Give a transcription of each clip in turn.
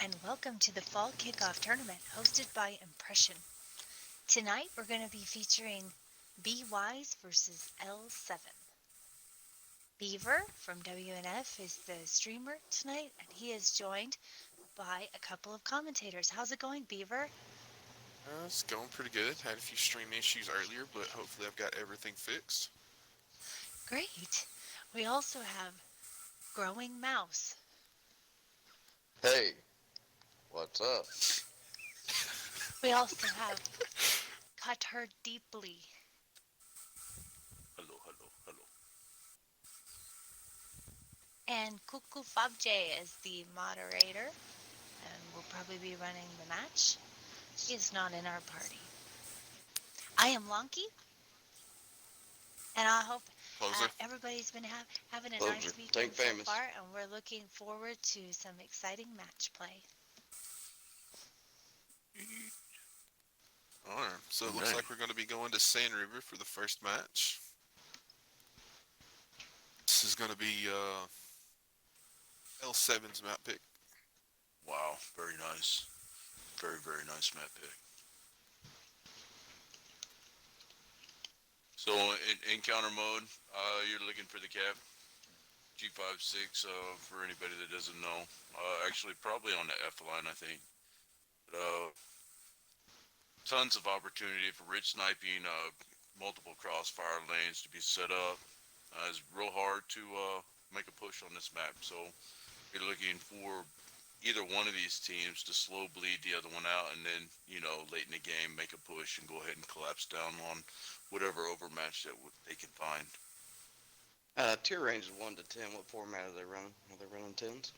and welcome to the Fall Kickoff Tournament hosted by Impression. Tonight we're going to be featuring BWISE versus L7. Beaver from WNF is the streamer tonight, and he is joined by a couple of commentators. How's it going, Beaver? It's going pretty good. Had a few stream issues earlier, but hopefully I've got everything fixed. Great. We also have Growing Mouse. Hey, what's up? We also have Cut Her Deeply. Hello, hello, hello. And Kuku Fabje is the moderator, and will probably be running the match. He is not in our party. I am Lonky, and I hope Closer. everybody's been having a Closer. nice Tank weekend so famous. far, and we're looking forward to some exciting match play. Alright, so it looks like we're going to be going to Sand River for the first match. This is going to be L7's map pick. Wow, very nice. Very, very nice map pick. So in encounter mode, you're looking for the cap. G56, for anybody that doesn't know. Actually, probably on the F line, I think. But, tons of opportunity for rich sniping, multiple crossfire lanes to be set up. It's real hard to make a push on this map. So you're looking for either one of these teams to slow bleed the other one out, and then, late in the game, make a push and go ahead and collapse down on whatever overmatch that they can find. Tier range is 1 to 10. What format are they running? Are they running 10s?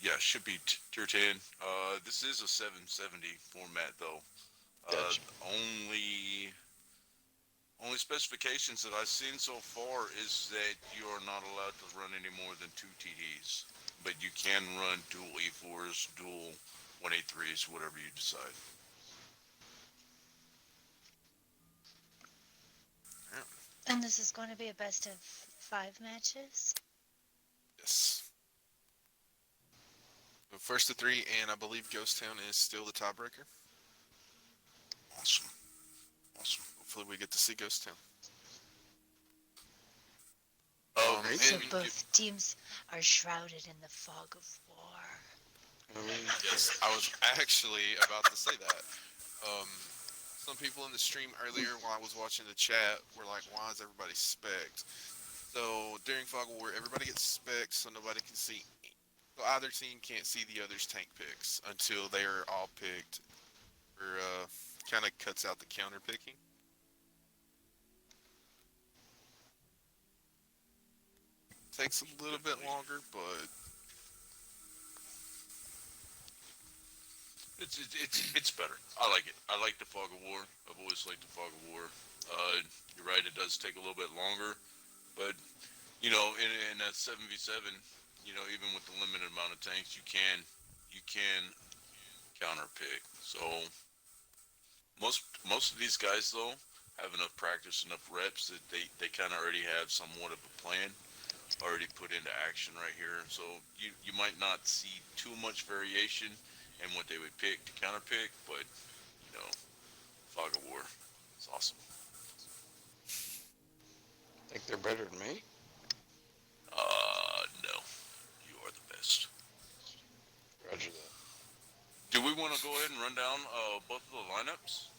Yeah, should be tier 10. This is a 770 format though. Gotcha. Only specifications that I've seen so far is that you are not allowed to run any more than 2 TDs, but you can run dual E4s, dual 183s, whatever you decide. Yeah. And this is going to be a best of 5 matches. Yes. So first to 3, and I believe Ghost Town is still the tiebreaker. Awesome. Hopefully we get to see Ghost Town. So both teams are shrouded in the fog of war. Yes, I was actually about to say that. Some people in the stream earlier while I was watching the chat were like, why is everybody specced? So during Fog of War, everybody gets specced so nobody can see. So either team can't see the other's tank picks until they are all picked. Or kind of cuts out the counter picking. Takes a little bit longer, but it's better. I like it. I like the Fog of War. I've always liked the Fog of War. You're right. It does take a little bit longer, but in that 7v7, even with the limited amount of tanks, you can counter pick. So most of these guys though have enough practice, enough reps that they kind of already have somewhat of a plan already put into action right here. So you might not see too much variation in what they would pick to counter pick, but Fog of War, it's awesome. Think they're better than me? No, you are the best. Roger that. Do we want to go ahead and run down both of the lineups,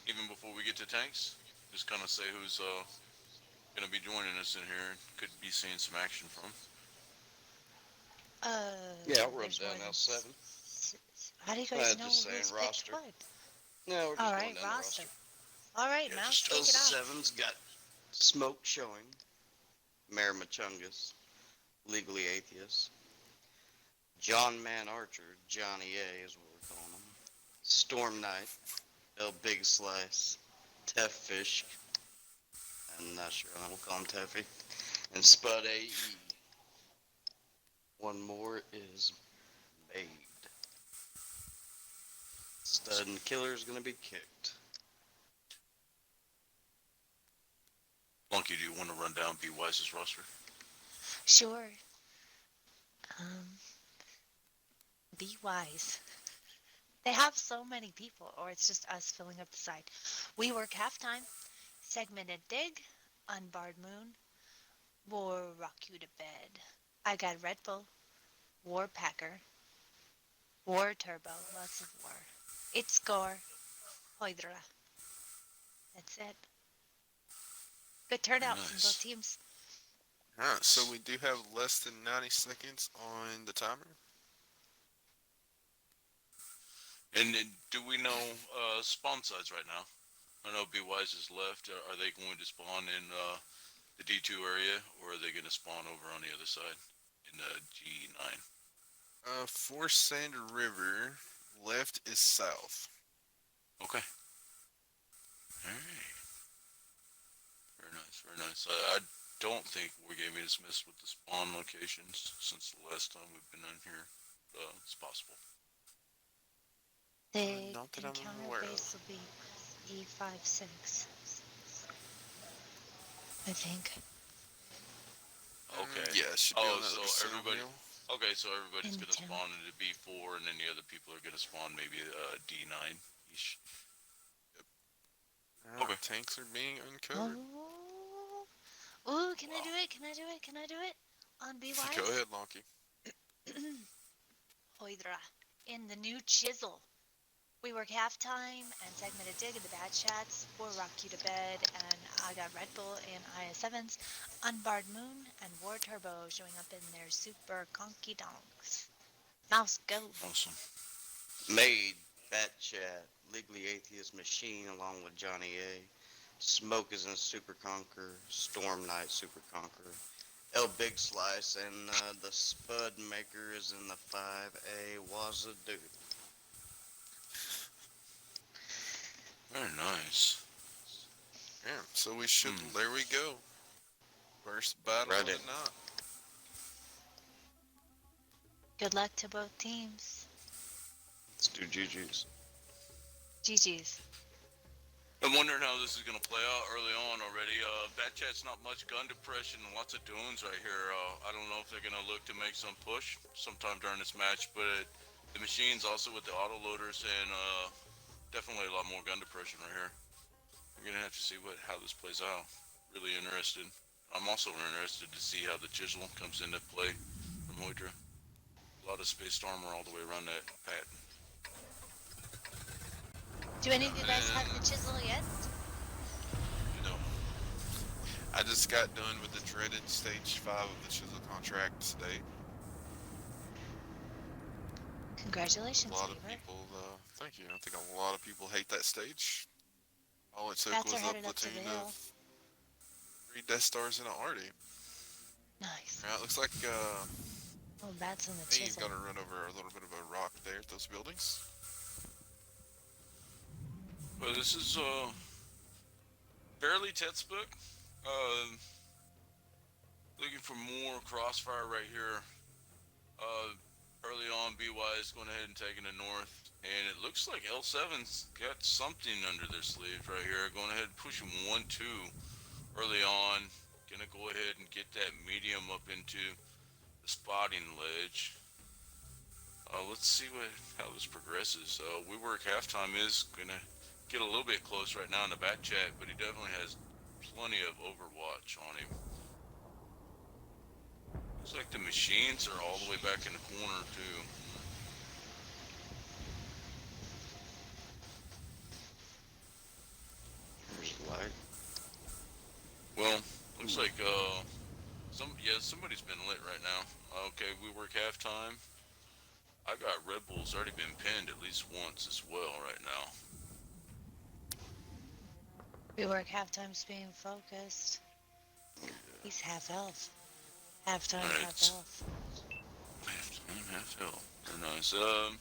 even before we get to tanks? Just kind of say who's going to be joining us in here and could be seeing some action from. Yeah, I'll run down L7. How do you guys know just who's saying picked roster. what? No, we're just All going right, down roster. the roster. All right, Yeah, Mouse, just take it off. L7's got Smoke Showing, Mayor Machungus, Legally Atheist, John Man Archer, Johnny A is what we're calling him, Storm Knight, El Big Slice, Teff Fish, I'm not sure, we'll call him Teffy, and Spud AE. One more is Made. Stud and Killer is going to be kicked. Monkey, do you want to run down BWISE's roster? Sure. Be wise. They have so many people, or it's just us filling up the side. We work halftime, segmented dig, unbarred moon, war rock you to bed. I got Red Bull, war packer, war turbo, lots of war. It's score, Hoydra. That's it. Good Very turnout from both nice. teams. Alright, so we do have less than 90 seconds on the timer. And then do we know spawn size right now? I know BWISE is left. Are they going to spawn in the D2 area, or are they going to spawn over on the other side in the G9? For Sand River, left is south. Okay. All right. Very nice. Very nice. I don't think Wargaming is missed with the spawn locations since the last time we've been in here. It's possible. The Not that I'm encounter aware base of. will be E56, I think. Okay. Yeah, it should be Oh, on that so little center everybody. wheel. Okay, so everybody's In gonna town. spawn into B4, and then the other people are gonna spawn maybe D9 ish. Okay. Tanks are being uncovered. Oh, ooh, can I Wow. do it? Can I do it? Can I do it? On Be Go Wise? ahead, Lonky. Hoydra. In the new chisel. We work halftime and segmented dig in the bad chats. War rock you to bed, and I got Red Bull and IS7s. Unbarred Moon and War Turbo showing up in their super conky donks. Mouse go. Awesome. Made, Bat Chat, Legally Atheist Machine along with Johnny A. Smoke is in Super Conquer, Storm Knight Super Conquer. El Big Slice and the Spud Maker is in the 5A Wazadoo. Very nice. Yeah, so we should. There we go. First battle Right of the in. night. Good luck to both teams. Let's do GG's. GG's. I'm wondering how this is going to play out early on already. Bat Chat's not much gun depression and lots of dunes right here. I don't know if they're going to look to make some push sometime during this match, but the machines also with the auto loaders and definitely a lot more gun depression right here. We're going to have to see how this plays out. Really interested. I'm also interested to see how the chisel comes into play from Hydra. A lot of spaced armor all the way around that pad. Do any of you guys have the And, chisel yet? I just got done with the dreaded stage 5 of the Chisel contract today. A Congratulations, lot of Beaver. people, thank you. I think a lot of people hate that stage. All it took Bats are was a headed up to platoon the hill. of 3 Death Stars and an Artie. Nice. Right, looks like Oh, bats on the Dave's chisel. gonna run over a little bit of a rock there at those buildings. Well, this is fairly textbook. Looking for more crossfire right here. Early on, BWISE going ahead and taking the north. And it looks like L7's got something under their sleeves right here. Going ahead and pushing 1-2 early on. Gonna go ahead and get that medium up into the spotting ledge. Let's see how this progresses. We work halftime is gonna get a little bit close right now in the back chat, but he definitely has plenty of overwatch on him. Looks like the machines are all the way back in the corner too. There's the light. Well, looks like somebody's been lit right now. Okay, we work halftime. I got Red Bull's already been pinned at least once as well right now. We work halftime's being focused. He's half elf. Halftime, All right. half elf. Halftime, half hell. Very nice. Like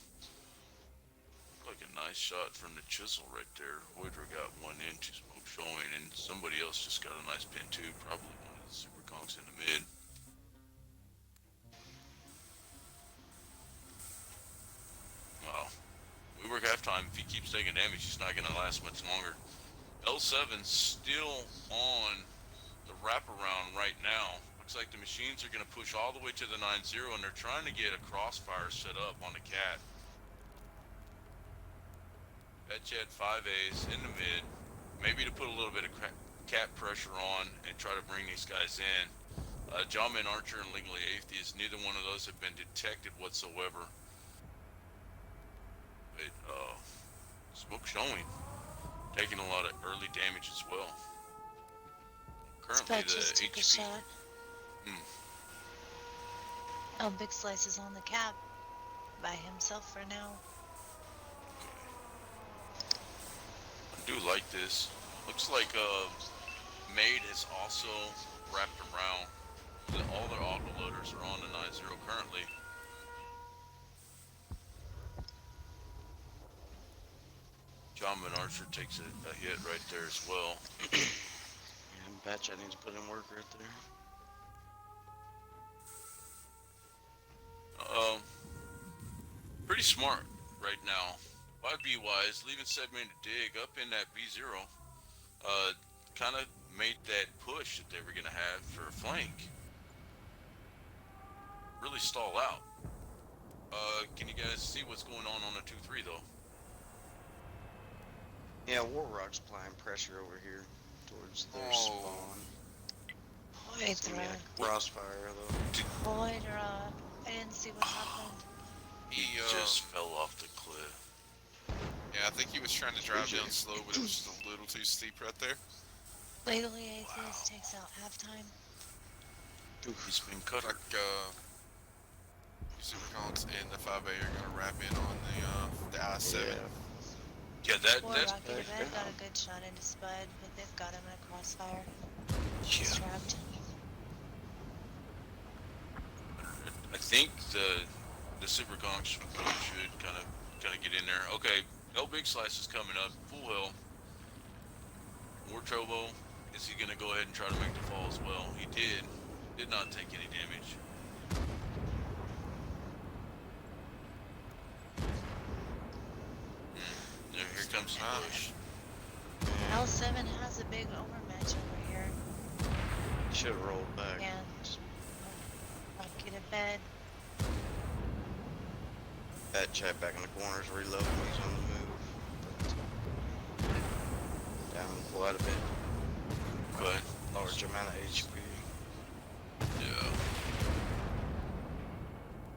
a nice shot from the chisel right there. Hoydra got one into smoke showing, and somebody else just got a nice pin too. Probably one of the super conks in the mid. Wow. We work halftime. If he keeps taking damage, he's not going to last much longer. L7 still on the wraparound right now, but Looks like the machines are going to push all the way to the 9-0, and they're trying to get a crossfire set up on the cat. Bet you had 5As in the mid, maybe to put a little bit of cat pressure on and try to bring these guys in. Jawman Archer and Legally Atheist, neither one of those have been detected whatsoever. But, Smoke Showing, taking a lot of early damage as well. Currently, Spud the just took a HP. shot. Oh, Big Slice is on the cap by himself for now. I do like this. Looks like Maid has also wrapped around. All their autoloaders are on the 9-0 currently. Jawman Archer takes a hit right there as well. Yeah, Batchat needs to put in work right there. Pretty smart right now by BWISE, leaving segment to dig up in that B0. Kind of made that push that they were going to have for a flank. Really stall out. Can you guys see what's going on the 2-3 though? Yeah, Warrock's applying pressure over here towards their spawn. It's gonna be a crossfire though. Hydra. I didn't see what happened. He just fell off the cliff. Yeah, I think he was trying to drive down slow, but it was just a little too steep right there. Legally Atheist takes out halftime. He's been cut. Like Superconks and the 5A are gonna wrap in on the I-7. Yeah, Rocket that's Red got a good shot into Spud, but they've got him in a crossfire. yeah. Trapped. I think the Super Conks should kind of get in there. Okay, El Big Slice is coming up, full hill. War Trovo, is he gonna go ahead and try to make the fall as well? He did not take any damage. Here comes the push. L7 has a big overmatch over here. Should have rolled back. Yeah. I'll get a bed. Batchat back in the corners reloading. He's on the move. Down quite a bit. But Large amount of HP. yeah.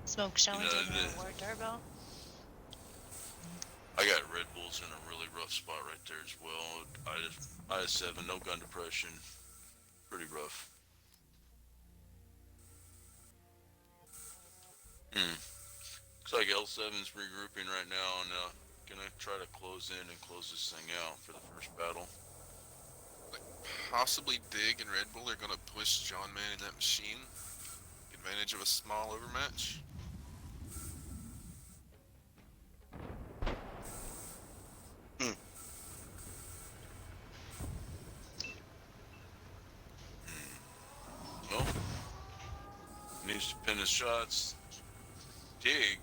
Smoke showing You know, in the War Turbo. I got Red Bulls in a really rough spot right there as well. I-7, no gun depression. Pretty rough. Looks like L7's regrouping right now and gonna try to close in and close this thing out for the first battle. Like possibly Dig and Red Bull are gonna push John Man in that machine. Take advantage of a small overmatch. Well, needs to pin his shots. Dig,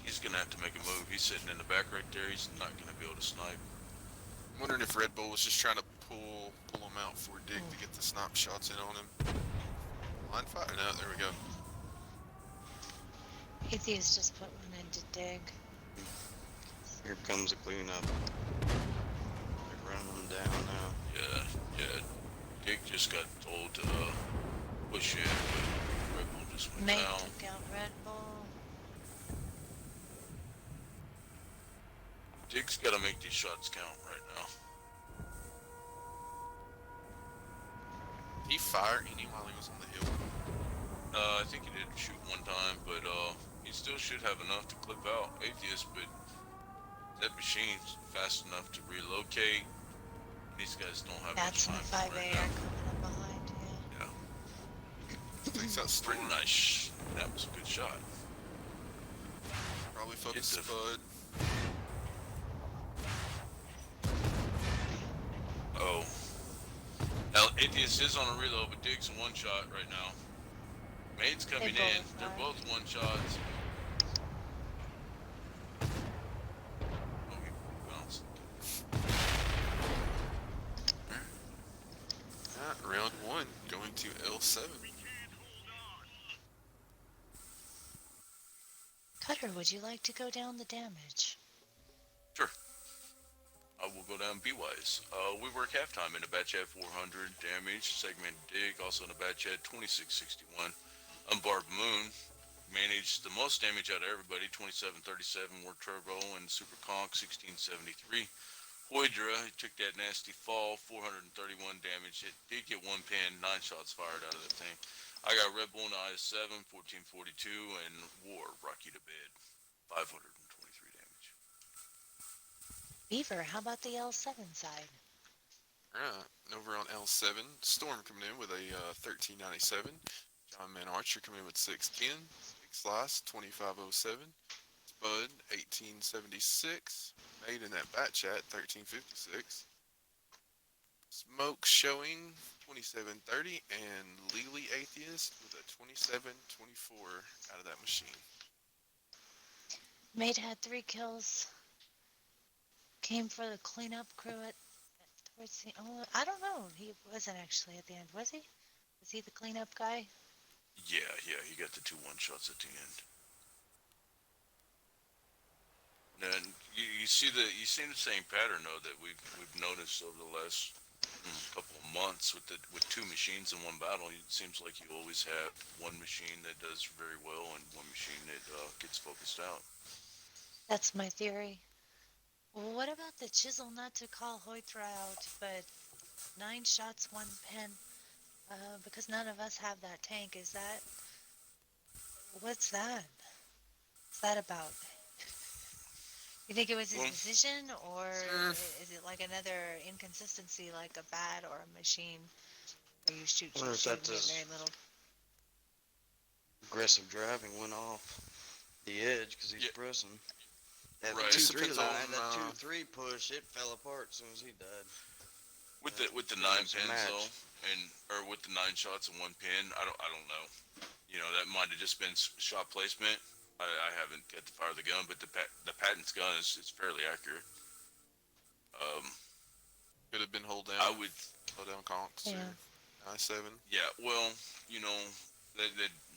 he's gonna have to make a move. He's sitting in the back right there. He's not gonna be able to snipe. I'm wondering if Red Bull was just trying to pull him out for Dig to get the snipe shots in on him. Line fire? No, there we go. Atheist just put one into Dig. Here comes the cleanup. They're running them down now. Yeah. Dig just got told to push in, but Red Bull just went Mate down. took out Red Bull. Dig's got to make these shots count right now. Did he fire any while he was on the hill? I think he did shoot one time, but he still should have enough to clip out Atheist, but that machine's fast enough to relocate. These guys don't have That's much the time 5A right are now. coming up behind, yeah. Yeah, Thinks that's pretty nice. That was a good shot. Probably focus Hit the- Spud. Oh. Now, Atheist is on a reload, but Dig's in one shot right now. Maid's coming They in. both They're are. both one shots. Oh, he bounced. Round one, going to L7. Butter, would you like to go down the damage? Sure. I will go down BWISE. We work halftime in a batch at 400 damage. Segmented dig, also in a batch at 2661. Unbarbed Moon managed the most damage out of everybody, 2737. Worked Turbo and Super Conk, 1673. Hoydra, he took that nasty fall, 431 damage. It did get one pin, 9 shots fired out of that thing. I got Red Bull in IS-7, 1442, and War, Rocky to Bed, 523 damage. Beaver, how about the L7 side? Alright, over on L7, Storm coming in with a 1397. John Man Archer coming in with 610. Big Slice 2507. Spud 1876. Made in that bat chat 1356. Smoke Showing 2730. And Legally Atheist with a 2724 out of that machine. Mate had 3 kills. Came for the cleanup crew towards the. Oh, I don't know. He wasn't actually at the end, was he? Was he the cleanup guy? Yeah, he got the 2 1-shots at the end. And you see the same pattern though that we've noticed over the last couple of months with 2 machines in one battle. It seems like you always have one machine that does very well and one machine that gets focused out. That's my theory. Well, what about the chisel? Not to call Hoytra out, but 9 shots, 1 pin. Because none of us have that tank. Is that? What's that? What's that about? You think it was his decision, or is it like another inconsistency, like a bat or a machine, where you shoot and get very little? Aggressive driving went off the edge because he's pressing. That Right. 2-3 line, that 2-3 push, it fell apart as soon as he died. With the 9 pins though, or with the 9 shots and 1 pin, I don't know. You know, that might have just been shot placement. I haven't got to fire the gun, but the Patent's gun is fairly accurate. Could have been hold down. I would hold down conks or I-7. Yeah, well, you know, that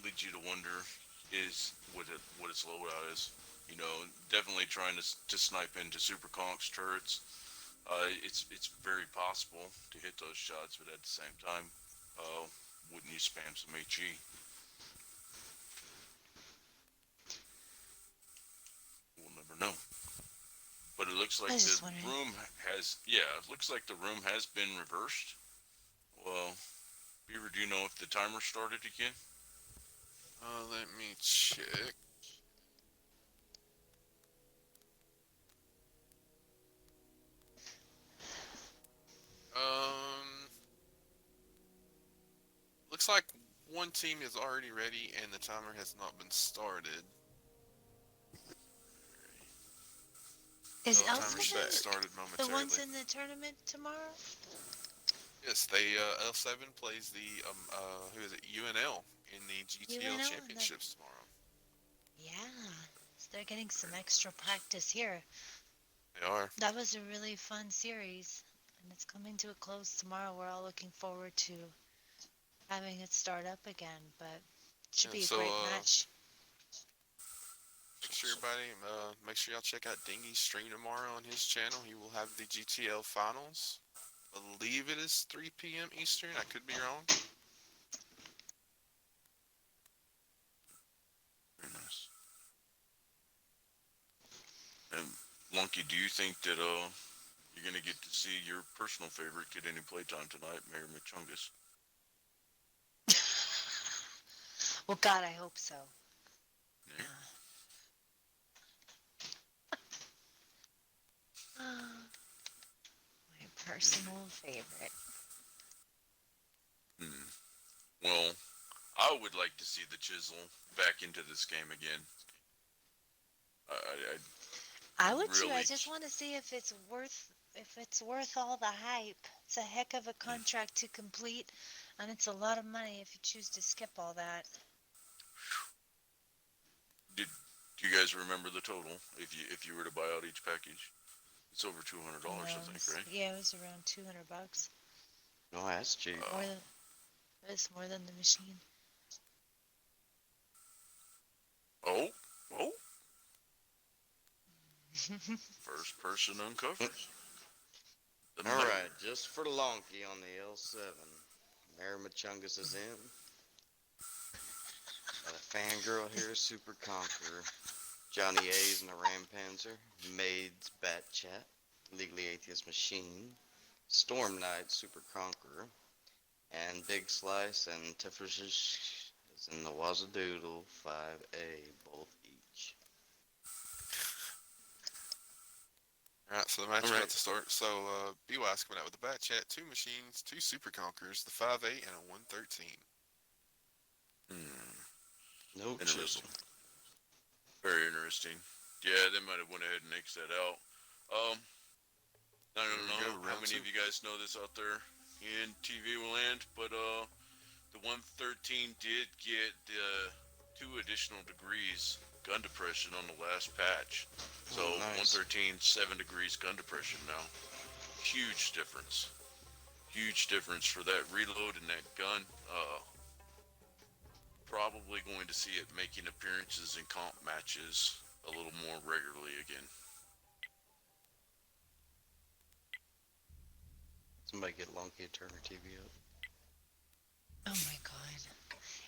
leads you to wonder is what its loadout is. You know, definitely trying to snipe into Super Conk's turrets. It's very possible to hit those shots, but at the same time, wouldn't you spam some HE? We'll never know. But it looks like the room has, it looks like the room has been reversed. Well, Beaver, do you know if the timer started again? Let me check. Looks like one team is already ready and the timer has not been started. Is L7 started the momentarily. ones in the tournament tomorrow? Yes, they L7 plays the who is it? UNL in the GTL UNL championships tomorrow. Yeah, so they're getting some extra practice here. They are. That was a really fun series, and it's coming to a close tomorrow. We're all looking forward to having it start up again, but it should be a great match. Make sure y'all check out Dingy's stream tomorrow on his channel. He will have the GTL finals. I believe it is 3 p.m. Eastern. I could be wrong. Very nice. And Lunky, do you think that you're gonna get to see your personal favorite get any playtime tonight, Mayor Machungus? Well, God, I hope so. Yeah. My personal favorite. Well, I would like to see the Chisel back into this game again. I would really too. I just want to see if it's worth all the hype. It's a heck of a contract to complete, and it's a lot of money if you choose to skip all that. Do you guys remember the total if you were to buy out each package? It's over $200, I think, right? Yeah, it was around $200. No, that's cheap. It's more than the machine. Oh, First person uncovers the All mayor. right, just for the lonky on the L7. Mayor Machungus is in. Got a fangirl here, Super Conqueror. Johnny A's in the Ram Panzer. Maid's Bat Chat. Legally Atheist Machine. Storm Knight, Super Conqueror. And Big Slice and Tiffish is in the Wazadoodle 5A, both each. Alright, so the match is Alright. about to start. So, BWISE coming out with the Bat Chat, 2 machines, 2 Super Conquerors, the 5A, and a 113. No Interesting. chisel. Very interesting. Yeah, they might have went ahead and nixed that out. I There don't we know go, how round many 2. of you guys know this out there in TV land, but the 113 did get 2 additional degrees gun depression on the last patch. So Oh, nice. 113, 7 degrees gun depression now. Huge difference. Huge difference for that reload and that gun. Probably going to see it making appearances in comp matches a little more regularly again. Somebody get Lonky and turn her TV up. Oh my god.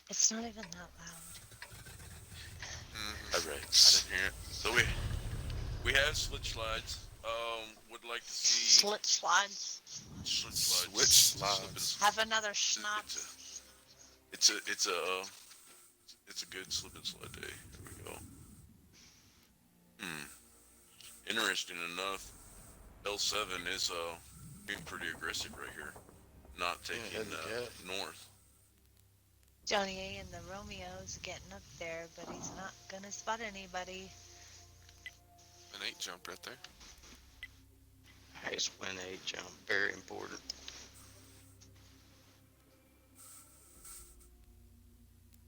It's not even that loud. Mm-hmm. All right, I didn't hear it. So we have switch slides. Would like to see Slit slides. switch Switch slides. slides. Have another It's schnapps. a good slip and slide day. There we go. Interesting enough, L7 is being pretty aggressive right here, not taking head to head. north. Johnny A and the Romeo's getting up there, but he's not gonna spot anybody. An 8 jump right there. Nice win 8 jump. Very important.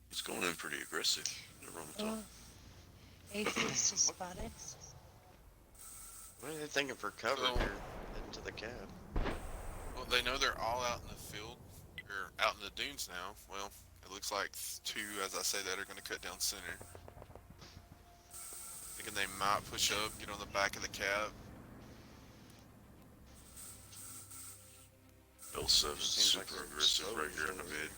He's going in pretty aggressive. The Romato. Oh, Atheist is spotted. What are they thinking for cover So- here? Heading to the cab. Well, they know they're all out in the field, or out in the dunes now. Well, it looks like 2, as I say that, are going to cut down center. Thinking they might push up, get on the back of the cab. L7 Seems like super they're aggressive slow right here in the over mid.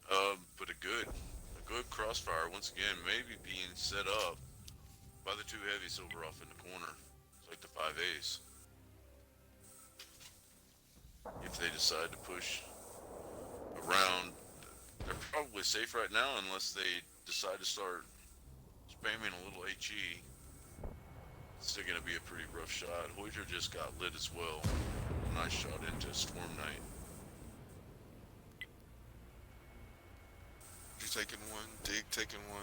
Yeah. But a good crossfire once again, maybe being set up by the 2 heavies over off in the corner. It's like the 5As. If they decide to push around, they're probably safe right now unless they decide to start spamming a little HE. It's still gonna be a pretty rough shot. Hoyter just got lit as well. Nice shot into Storm Knight. You're taking 1, Dig taking 1.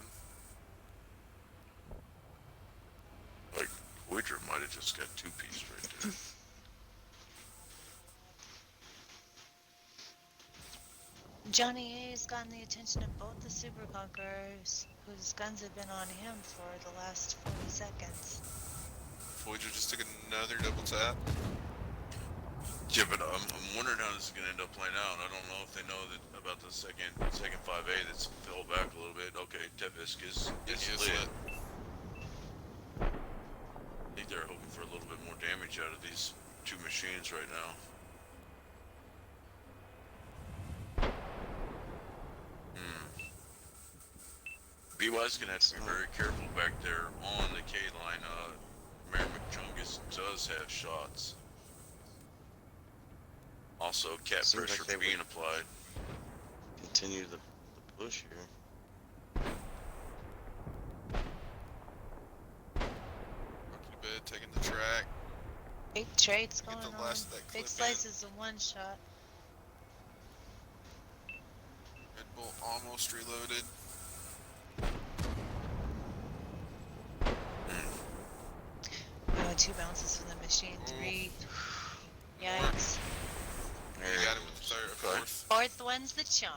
Like, Hoyter might have just got 2-piece right there. Johnny A has gotten the attention of both the Super Conquerors, whose guns have been on him for the last 40 seconds. Voyager just took another double tap. Yeah, but I'm wondering how this is gonna end up playing out. I don't know if they know that about the second 5A that's fell back a little bit. Okay, Tevisk is He is lit. lit. I think they're hoping for a little bit more damage out of these 2 machines right now. BWISE gonna have to be very careful back there on the K line. Mayor McChungus does have shots. Also, cap Seems like pressure they being would- applied. Continue the push here. Rocky Bed taking the track. Big trades Get going the on. last of that Big clip Slice in. is a one shot. Red Bull almost reloaded. Oh, 2 bounces from the machine. 3. Yikes. You got it with the third, Okay. fourth. 4th one's the charm.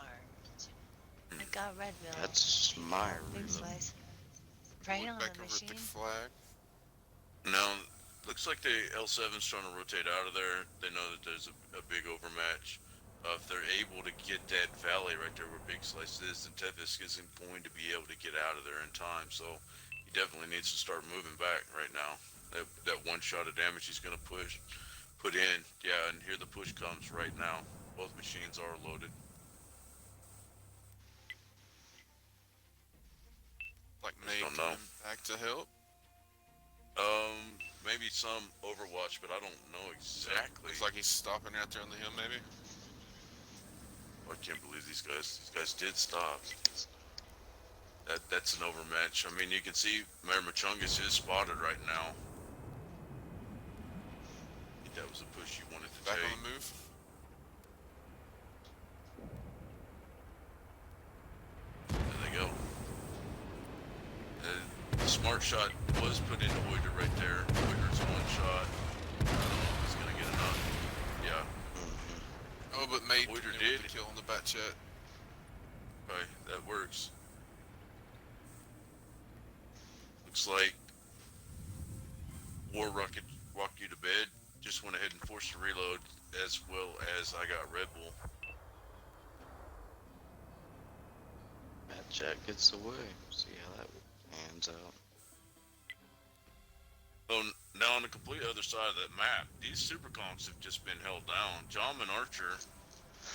I got Redville. That's my Big reload. Slice. Right Look on back the over at machine. the flag. Now, looks like the L7's trying to rotate out of there. They know that there's a big overmatch. If they're able to get that valley right there where Big Slice is, then Tevisk isn't going to be able to get out of there in time. So He definitely needs to start moving back right now. That one shot of damage he's gonna put in. Yeah, and here the push comes right now. Both machines are loaded. Like Just May don't know. coming back to help. Maybe some Overwatch, but I don't know exactly. Looks like he's stopping out there on the hill, maybe. I can't believe these guys. These guys did stop. That's an overmatch. I mean, you can see Mayor Machungus is spotted right now. I think that was a push you wanted to Back take. on the move. There they go. The smart shot was put into Oider right there. Oider's one shot. I don't know if he's gonna get enough. Yeah. Mm-hmm. Oh, but May Oider did did. the kill on the bat chat. Okay, that works. Looks like War rocked you to bed. Just went ahead and forced a reload, as well as I got Red Bull. That Jack gets away. See how that pans out. So now on the complete other side of that map, these superconks have just been held down. Jomman Archer is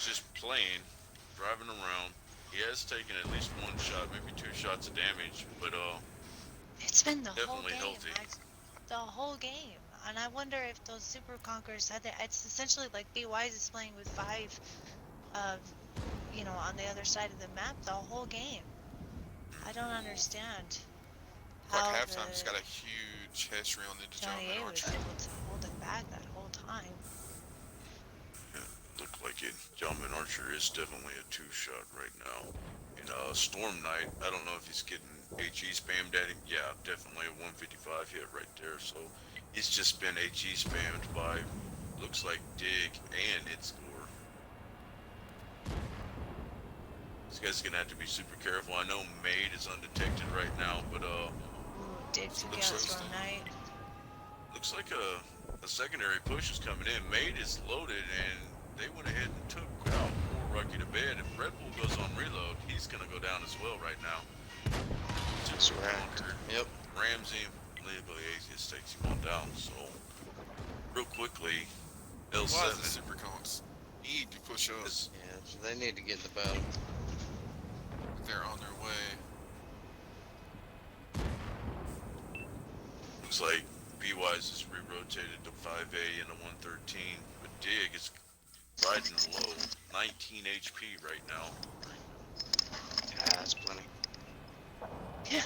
just playing, driving around. He has taken at least one shot, maybe two shots of damage, but It's been the whole definitely game. healthy. The whole game. And I wonder if those super conquerors had that. It's essentially like BWISE is playing with five, uh, on the other side of the map the whole game. I don't understand Like how halftime, he's the got a huge hesh round into John Johnny Man A was Archer. able to hold it back that whole time. Yeah, looked like it. Jomman Archer is definitely a two-shot right now. And Storm Knight, I don't know if he's getting HE spammed at him. Yeah, definitely a 155 hit right there. So he's just been HE spammed by, looks like Dig and its score. This guy's gonna have to be super careful. I know Maid is undetected right now, but Ooh, Dig took Looks out so Storm Knight. looks like a secondary push is coming in. Maid is loaded, and they went ahead and took out poor Rocky to bed. If Red Bull goes on reload, he's gonna go down as well right now. That's right. Yep. Ramsey, legally Atheist takes him on down. So, real quickly, Why is the L7 super conks need to push up? is Yeah, so they need to get in the battle. They're on their way. looks like BWISE is re-rotated to 5A and a 113, but Dig is riding low, 19 HP right now. Yeah, that's plenty. Yeah.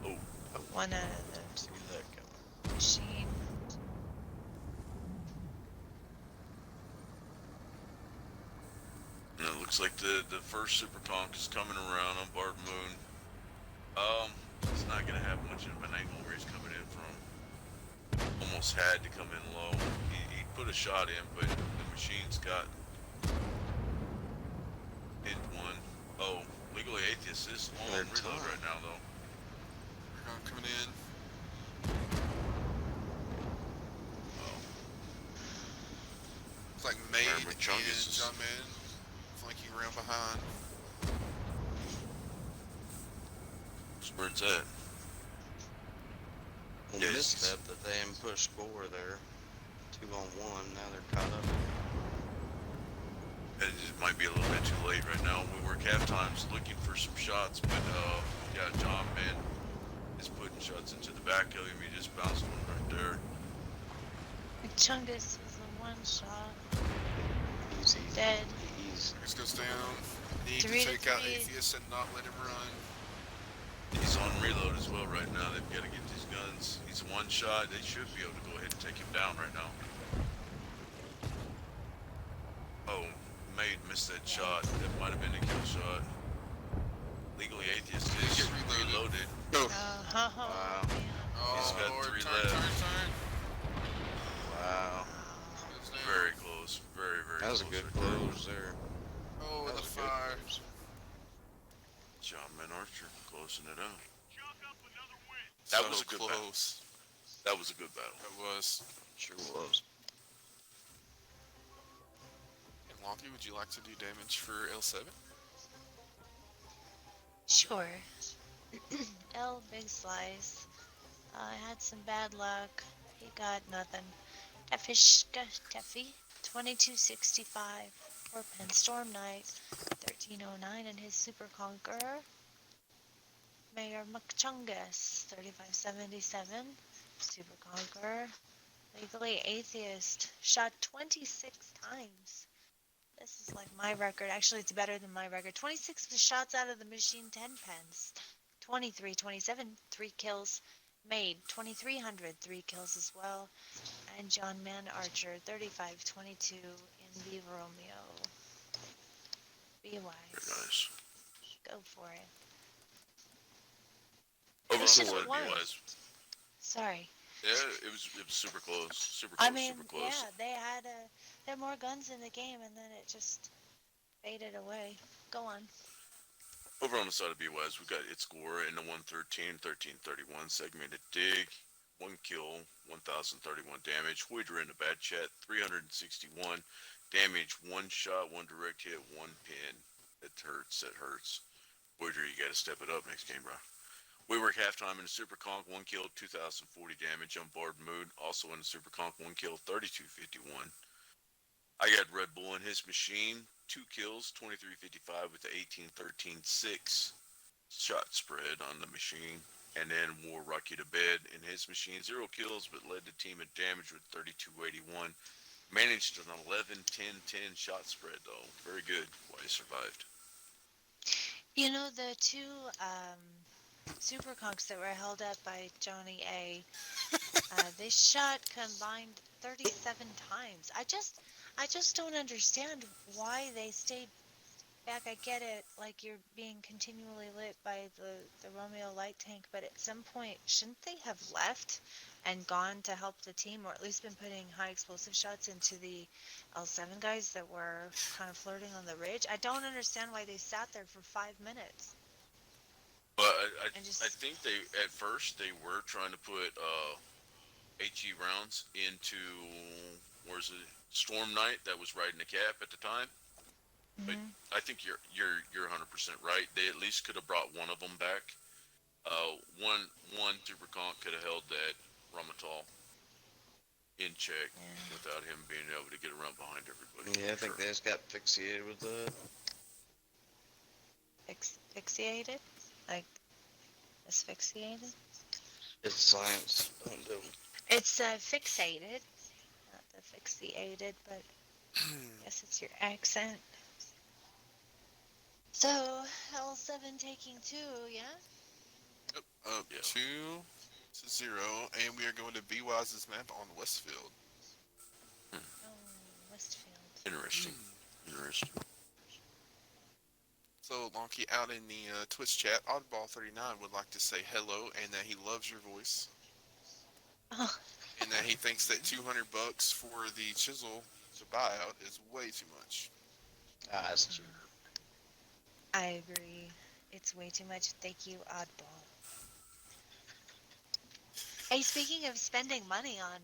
Oh, One out of the See that coming. machine. and it looks like the first super conk is coming around on Bart Moon. It's not gonna have much of an angle where he's coming in from. Almost had to come in low. He put a shot in, but the machine's got hit one. Oh, legally atheist is on They're reload tough. right now though. They're coming in. Oh, It's like Maid Remember, and Chungus is- John Man flanking around behind. where it's at. Well, Yeah, misstep that they didn't push score there. 2-on-1. Now they're caught up. It might be a little bit too late right now. We work half times looking for some shots, but yeah, John Man is putting shots into the back of him. He just bounced one right there. Chungus is a one shot. Easy. Dead. Easy. This goes down. Need to 3 to take out 3. Atheist and not let him run. He's on reload as well right now. They've got to get these guns. He's one shot. They should be able to go ahead and take him down right now. Oh, Maid missed that shot. That might have been a kill shot. Legally Atheist is Get reloaded. reloaded. Go. Oh, Wow. man. Oh, He's got Lord, 3 turn, left. turn. Wow. Goes down. Very close. Very, very That was close. a good right there. close there. Oh, That the was a good fire. close. John Man Archer closing it out. So That was a good battle. close. That was a good battle. That was. Sure was. And Lonky, would you like to do damage for L7? Sure. L Big Slice. I had some bad luck. He got nothing. Tefishka Teffy, 2265. 4 pen Storm Knight, 1309 in his Super Conqueror. Mayor McChungus, 3577. Super Conqueror. Legally Atheist, shot 26 times. This is like my record. Actually, it's better than my record. 26 shots out of the machine, 10 pens. 23, 27, 3 kills. Made 2300, 3 kills as well. And John Man Archer, 3522 in the Romeo. Be Very wise. nice. Go for it. They Overall, should so have it'd be won. wise. Sorry. Yeah, it was super close, super I close, mean, super close. yeah, they had more guns in the game, and then it just faded away. Go on. Over on the side of BWISE, we got its score in the 113, 1331 segmented dig. 1 kill, 1031 damage. Voider in the bad chat, 361 damage. 1 shot, 1 direct hit, 1 pin. That hurts, that hurts. Voider, you gotta step it up next game, bro. We work halftime in the Super Conk, 1 kill, 2040 damage. On Barred Mood, also in the Super Conk, 1 kill, 3251. I got Red Bull in his machine, 2 kills, 2355 with the 18-13-6 shot spread on the machine. And then wore Rocky to bed in his machine, 0 kills, but led the team in damage with 3281. Managed an 11-10-10 shot spread though. Very good. Why he survived. You know, the two super conks that were held up by Johnny A, they shot combined 37 times. I just don't understand why they stayed back. I get it, like you're being continually lit by the Romeo light tank, but at some point, shouldn't they have left and gone to help the team, or at least been putting high explosive shots into the L7 guys that were kind of flirting on the ridge? I don't understand why they sat there for 5 minutes But I, and I, I just. think they at first they were trying to put HE rounds into where's it Storm Knight that was riding the cap at the time. But Mhm. I think you're 100% right. They at least could have brought one of them back. One Super Conk could have held that Ramatal in check Yeah. without him being able to get around behind everybody. Yeah, I For think sure. they just got fixated with the. Asphyxiated? Like asphyxiated? It's science. Don't do. It's fixated, not the asphyxiated, but I guess it's your accent. So L7 taking two, yeah? Yep, up Yeah. 2-0, and we are going to BWISE's map on Westfield. Hmm. Oh, Westfield. Interesting. Interesting. So, Lonky, out in the Twitch chat, Oddball39 would like to say hello and that he loves your voice, Oh, and that he thinks that $200 for the chisel to buy out is way too much. Ah, that's cheap. I agree. It's way too much. Thank you, Oddball. Hey, speaking of spending money on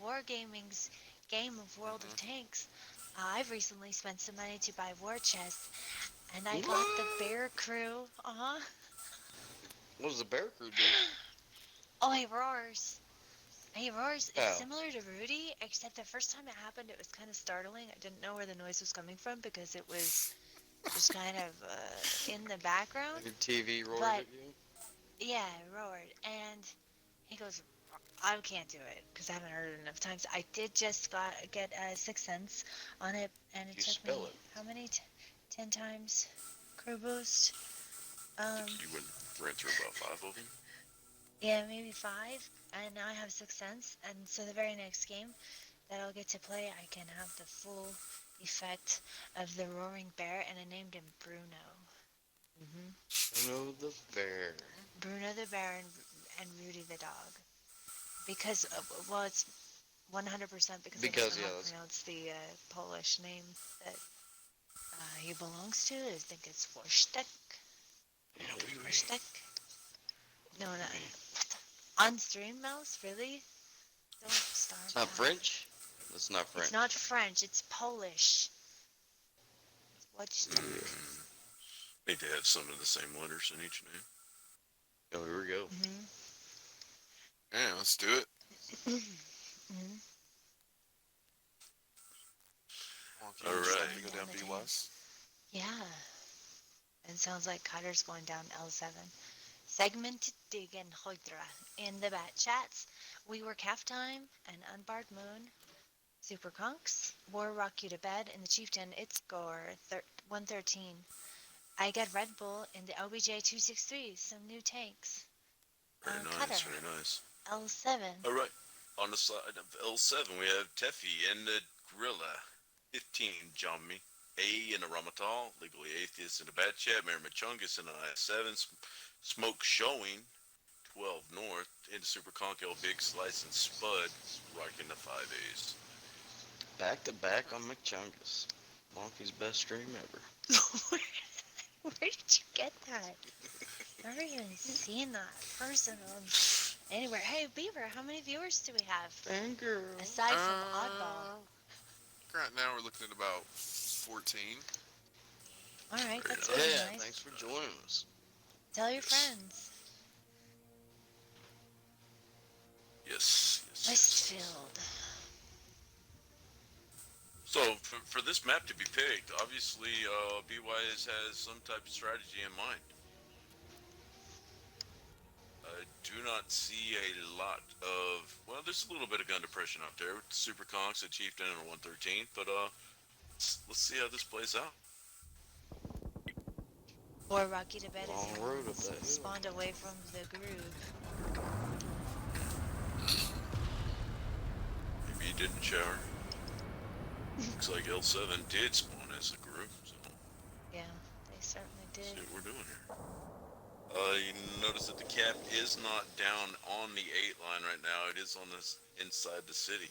Wargaming's game of World of Hmm. Tanks, I've recently spent some money to buy war chests, and I got the What? Bear Crew. Uh-huh. What does the Bear Crew do? Oh, he roars. He roars. It's Oh, similar to Rudy, except the first time it happened, it was kind of startling. I didn't know where the noise was coming from because it was just kind of in the background. your TV roars But at you. yeah, it roared, and he goes, I can't do it because I haven't heard it enough times. I did just get a Sixth Sense on it, and it You took spell me it. how many? 10 times crew boost. I think you ran through about 5 of them. Yeah, maybe 5, and now I have Sixth Sense, and so the very next game that I'll get to play, I can have the full effect of the roaring bear, and I named him Bruno. Bruno the Bear. Bruno the bear and Rudy the dog. Because, well, it's 100% because I don't Because know yeah, how to that's pronounce the Polish name that he belongs to. I think it's Forstek. yeah, we. Forstek? No, not on Stream Mouse. Really? Don't start It's not that. French. That's not French. It's not French. It's Polish. Wojtek. Mm. I think they have some of the same letters in each name. Oh, here we go. Mm-hmm. Yeah, let's do it. Mm-hmm. Well, can you All just right. have to go down BWISE? Yeah. It sounds like Cutter's going down L7. Segmented Diggin Hoydra. In the bat chats, we work halftime and unbarred moon. Super Conks. War rock you to bed. In the chieftain, it's score 113. I get Red Bull in the OBJ 263. Some new tanks. Very nice, Cutter. very nice. L7. All right. On the side of L7, we have Teffy and the Gorilla. 15, Jommy. A in the Ramatal, Legally Atheist in the Bat Chat, Mary Machungus in the I7, Smoke Showing, 12 North, into Super Conkel, Big Slice, and Spud, rocking the 5As. Back to back on McChungus. Monkey's best stream ever. Where did you get that? I've never even seen that person on anywhere. Hey, Beaver, how many viewers do we have? Fangirl. Aside from Oddball. Right now we're looking at about 14. All right, Very that's nice. really Yeah, nice. thanks for joining us. Tell your friends. Yes, yes, yes. Westfield. So, for this map to be picked, obviously, BWISE has some type of strategy in mind. I do not see a lot of, well, there's a little bit of gun depression out there with Super Conks at Chieftain and 113, but let's see how this plays out. Or Rocky to bed Long is road up that hill. spawned away from the groove. Maybe he didn't shower. Looks like L7 did spawn as a group, so Yeah, they certainly let's see did. what we're doing here. You notice that the cap is not down on the 8 line right now. It is on this inside the city.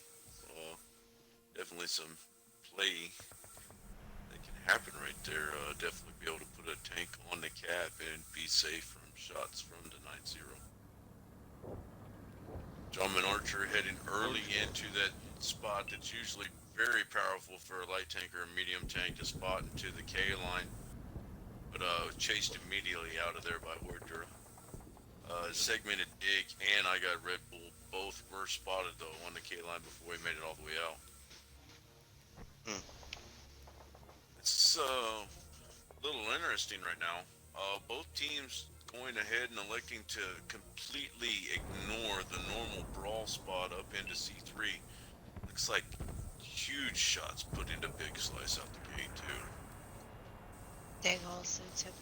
Definitely some play that can happen right there. Definitely be able to put a tank on the cap and be safe from shots from the 9-0. John Archer heading early into that spot that's usually very powerful for a light tank or a medium tank to spot into the K line, but chased immediately out of there by Wardura. Segmented Dig and I got Red Bull both were spotted though on the K line before we made it all the way out. It's a little interesting right now. Both teams going ahead and electing to completely ignore the normal brawl spot up into C3. Looks like huge shots put into Big Slice out the gate too. Dig also took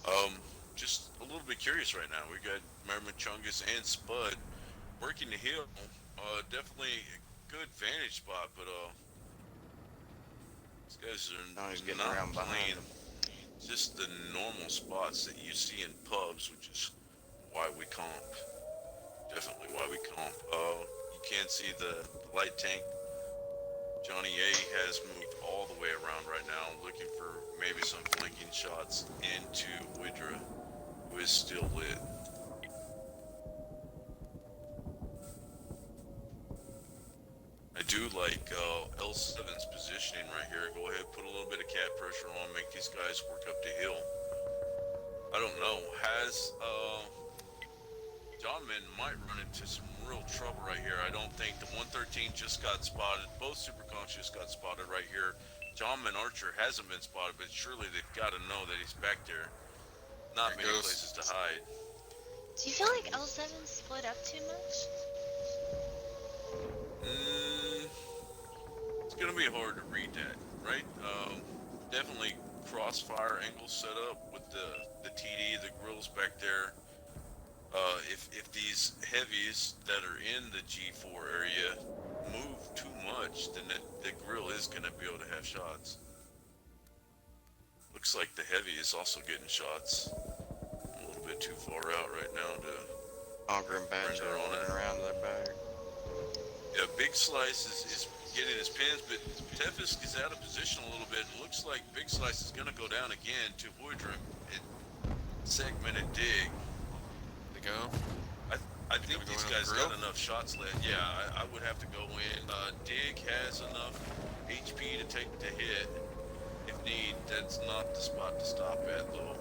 one. Just a little bit curious right now. We got Merriman Chungus and Spud working the hill. Definitely a good vantage spot, but these guys Now he's are getting not around behind playing him. just the normal spots that you see in pubs, which is why we comp. Definitely why we comp. You can see the light tank. Johnny A has moved all the way around right now, looking for maybe some flanking shots into Widra, who is still lit. I do like L7's positioning right here. Go ahead, put a little bit of cat pressure on, make these guys work up the hill. I don't know. Has John Man might run into some real trouble right here. I don't think the 113 just got spotted. Both Supercons just got spotted right here. John Man Archer hasn't been spotted, but surely they've got to know that he's back there. Not There many goes. places to hide. Do you feel like L7 split up too much? It's gonna be hard to read that, right? Definitely crossfire angle set up with the TD, the grills back there. If these heavies that are in the G4 area move too much, then the grill is gonna be able to have shots. Looks like the heavy is also getting shots. A little bit too far out right now to. Conquer and Badger Render on running it. around their bag. Yeah, Big Slice is getting his pins, but Teffisk is out of position a little bit. It looks like Big Slice is going to go down again to Woodrum. Segmented Dig. They go. I think gonna go these in on guys the grill? got enough shots left. Yeah, I would have to go in. Dig has enough HP to take the hit. If need. That's not the spot to stop at, though.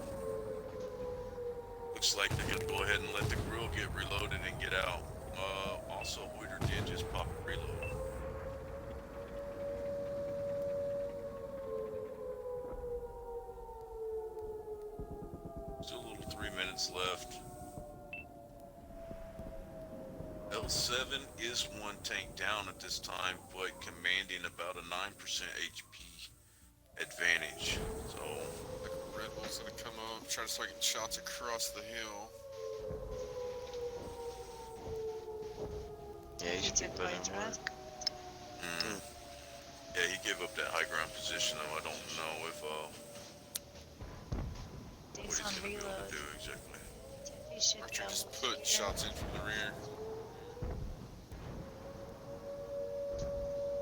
Looks like they're gonna go ahead and let the grill get reloaded and get out. Also, Hoyter did just pop a reload. Still a little 3 minutes left. L7 is one tank down at this time, but commanding about a 9% HP advantage. So, Like Red Bull's gonna come up, try to start getting shots across the hill. Yeah, he should be took putting my in work. truck. yeah, he gave up that high ground position, though. I don't know if what Diggs he's on gonna be able reload. to do exactly. He should Archer go just put here. shots in from the rear.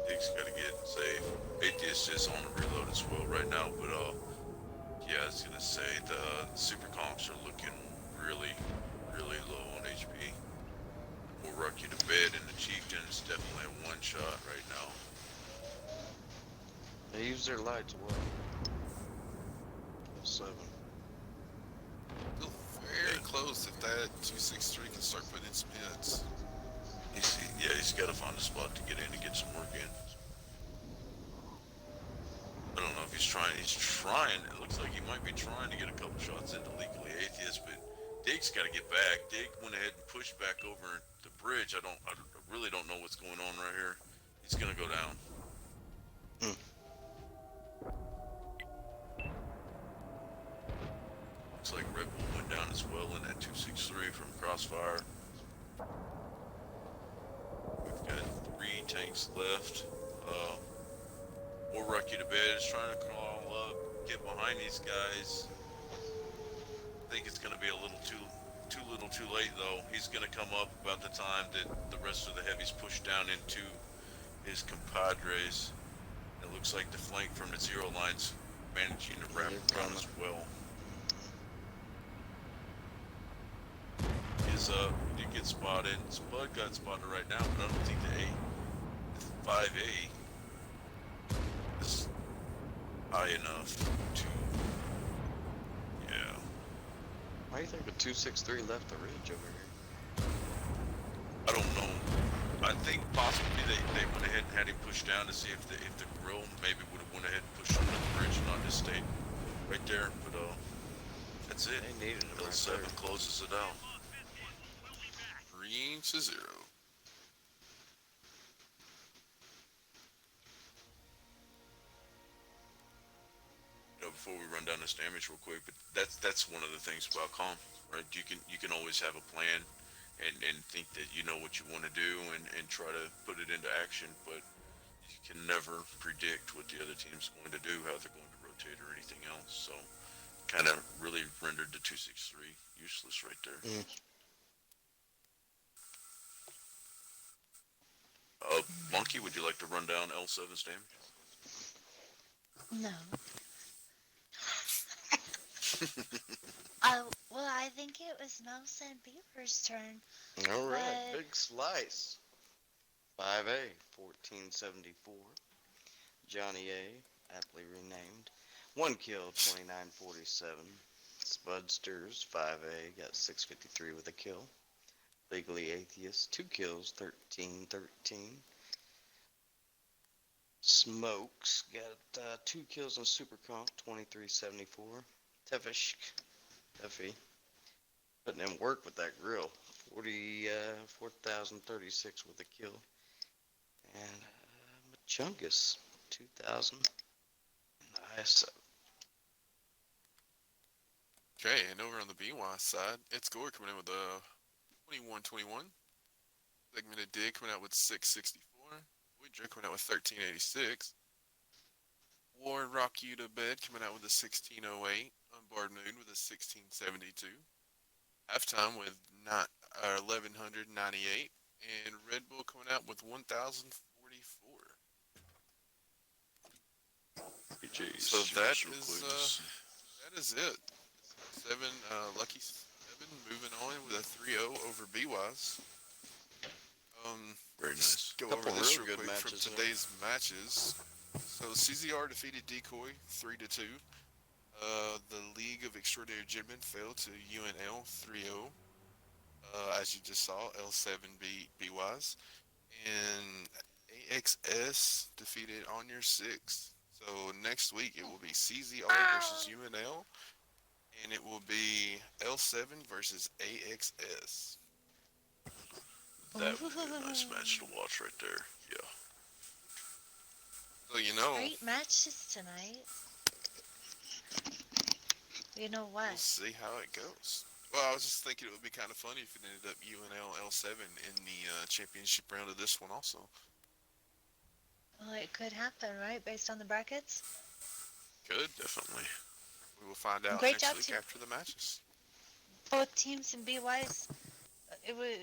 Diggs got to get safe. Atheist is on the reload as well right now, but yeah, I was gonna say the super comps are looking really, really low on HP. We'll rock you to bed, and the chieftain is definitely a one shot right now. They use their lights well. 7. Still very close if that 263 can start putting in some hits. He's got to find a spot to get in and get some work in. I don't know if he's trying. He's trying. It looks like he might be trying to get a couple shots into Legally Atheist, but Diggs got to get back. Dig went ahead and pushed back over the bridge. I really don't know what's going on right here. He's gonna go down. Looks like Red Bull went down as well in that 263 from Crossfire. We've got 3 tanks left. We'll rock you to bed. Is trying to crawl up, get behind these guys. I think it's going to be a little too late though. He's going to come up about the time that the rest of the heavies push down into his compadres. It looks like the flank from the zero line's managing to wrap around as well. Is he did get spotted. Spud got spotted right now, but I don't think the 5A is high enough to. Yeah. Why do you think a 263 left the ridge over here? I don't know. I think possibly they went ahead and had him push down to see if the grill maybe would have went ahead and pushed under the bridge and not just stayed right there. But that's it. They needed him right L7 there. closes it out. 3-0. Before we run down this damage real quick, but that's one of the things about calm, right? You can always have a plan and think that you know what you want to do and try to put it into action, but you can never predict what the other team's going to do, how they're going to rotate or anything else. So kind of really rendered the 263 useless right there. Monkey, would you like to run down L7's damage? No. Well, I think it was Mouse and Beaver's turn. All right, But- big slice. 5A, 1474. Johnny A, aptly renamed. 1 kill, 2947. Spudsters, 5A, got 653 with a kill. Legally Atheist, 2 kills, 1313. Smokes, got 2 kills on Super Comp, 2374. Tuffy, putting in work with that grill. 4,036 with a kill. And Machungus, 2,000. Nice. Okay, and over on the BWISE side, it's Gore coming in with a 21-21. Segmented Dig coming out with 664. Woodrick coming out with 1386. Warren Rock You to Bed coming out with a 1608. Unbarred Moon with a 1672. Halftime with 1198. And Red Bull coming out with 1044. So that is it. Lucky 7 moving on with a 3-0 over BWISE. Very nice. Go Couple over this real real good quick from matches there. today's matches. So CZR defeated Decoy 3-2. The League of Extraordinary Gentlemen fell to UNL 3-0. As you just saw, L7 beat BWISE. And AXS defeated On Your 6. So next week it will be CZR versus UNL, and it will be L7 versus AXS. That would be a nice match to watch right there. Yeah. So you know, Great matches tonight. You know we'll what? see how it goes. Well, I was just thinking it would be kind of funny if it ended up UNL L7 in the championship round of this one also. Well, it could happen, right? Based on the brackets. Could. Definitely. We will find out Great next job week to after the matches. both teams in BWise. It was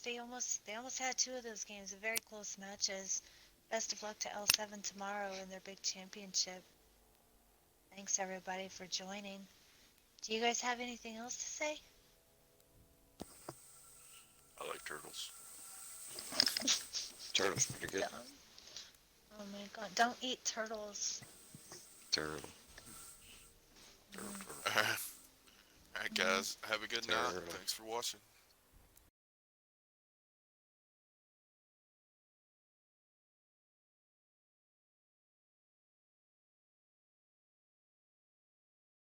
they almost had two of those games. Very close matches. Best of luck to L7 tomorrow in their big championship. Thanks everybody for joining. Do you guys have anything else to say? I like turtles. Turtle's pretty good. Dumb. Oh my god! Don't eat turtles. Turtle. Turtle, turtle. All right, guys. Have a good night. Turtle. Thanks for watching.